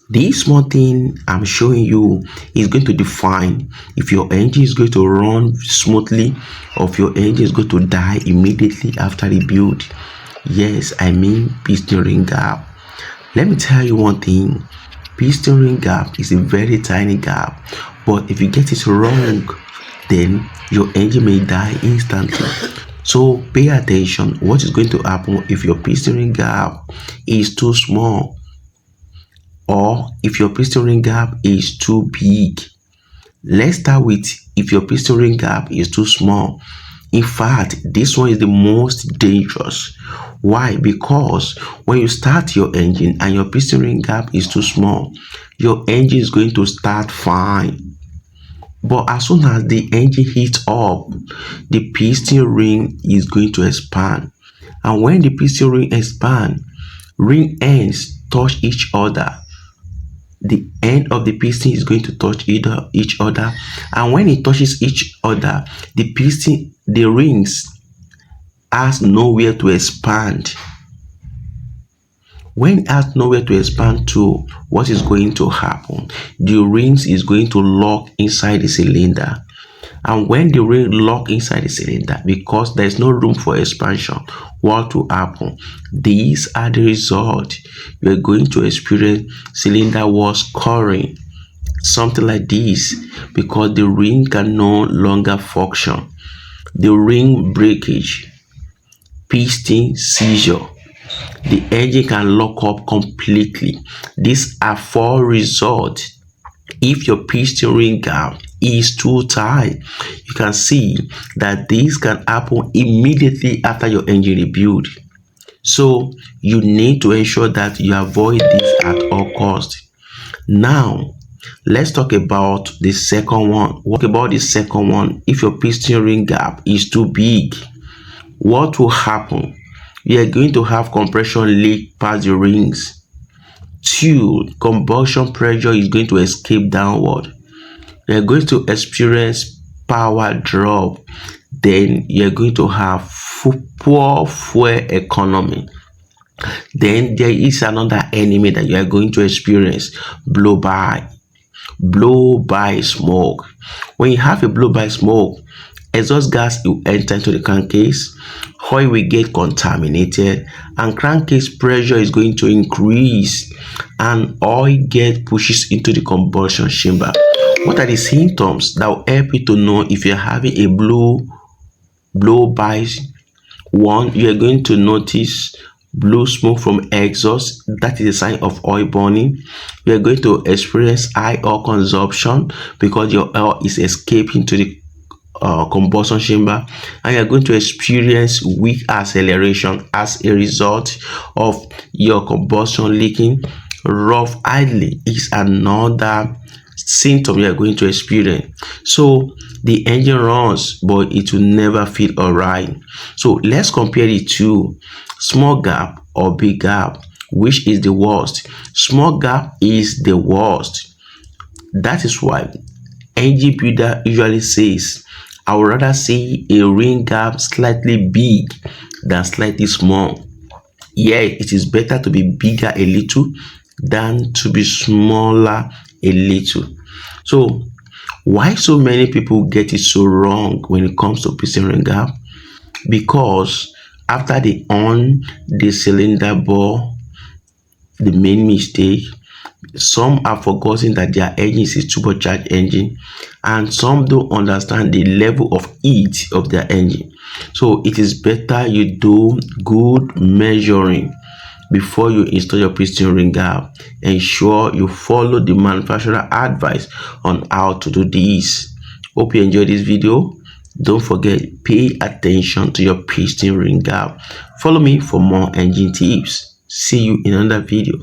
This small thing I'm showing you is going to define if your engine is going to run smoothly or if your engine is going to die immediately after the build. Yes, I mean piston ring gap. Let me tell you one thing. Piston ring gap is a very tiny gap, but if you get it wrong, then your engine may die instantly. So pay attention. What is going to happen if your piston ring gap is too small, or if your piston ring gap is too big? Let's start with if your piston ring gap is too small. In fact, this one is the most dangerous. Why? Because when you start your engine and your piston ring gap is too small, your engine is going to start fine. But as soon as the engine heats up, the piston ring is going to expand. And when the piston ring expands, ring ends touch each other. The end of the piston is going to touch each other, and when it touches each other, the rings has nowhere to expand. When it has nowhere to expand to, what is going to happen? The rings is going to lock inside the cylinder. And when the ring lock inside the cylinder, because there is no room for expansion, what will happen? These are the result. You are going to experience cylinder wall scoring, something like this, because the ring can no longer function. The ring breakage, piston seizure, the engine can lock up completely. These are 4 results. If your piston ring gap is too tight, you can see that this can happen immediately after your engine rebuild. So you need to ensure that you avoid this at all costs. Now let's talk about the second one. What about the second one? If your piston ring gap is too big, what will happen? You are going to have compression leak past the rings. 2, combustion pressure is going to escape downward. You are going to experience power drop. Then you are going to have poor fuel economy. Then there is another enemy that you are going to experience: blow by smoke. When you have a blow by smoke, exhaust gas will enter into the crankcase, oil will get contaminated, and crankcase pressure is going to increase, and oil get pushes into the combustion chamber. What are the symptoms that will help you to know if you're having a blow by? One, you are going to notice blue smoke from exhaust. That is a sign of oil burning. You are going to experience high oil consumption because your oil is escaping to the combustion chamber, and you're going to experience weak acceleration as a result of your combustion leaking. Rough idling is another symptom you are going to experience. So the engine runs, but it will never feel all right. So let's compare the two: small gap or big gap. Which is the worst? Small gap is the worst. That is why engine builder usually says, I would rather see a ring gap slightly big than slightly small. Yeah, it is better to be bigger a little than to be smaller a little. So why so many people get it so wrong when it comes to piston ring gap? Because after they on the cylinder bore, the main mistake, some are forgetting that their engine is a turbocharged engine, and some don't understand the level of heat of their engine. So it is better you do good measuring before you install your piston ring gap. Ensure you follow the manufacturer advice on how to do this. Hope you enjoyed this video. Don't forget, pay attention to your piston ring gap. Follow me for more engine tips. See you in another video.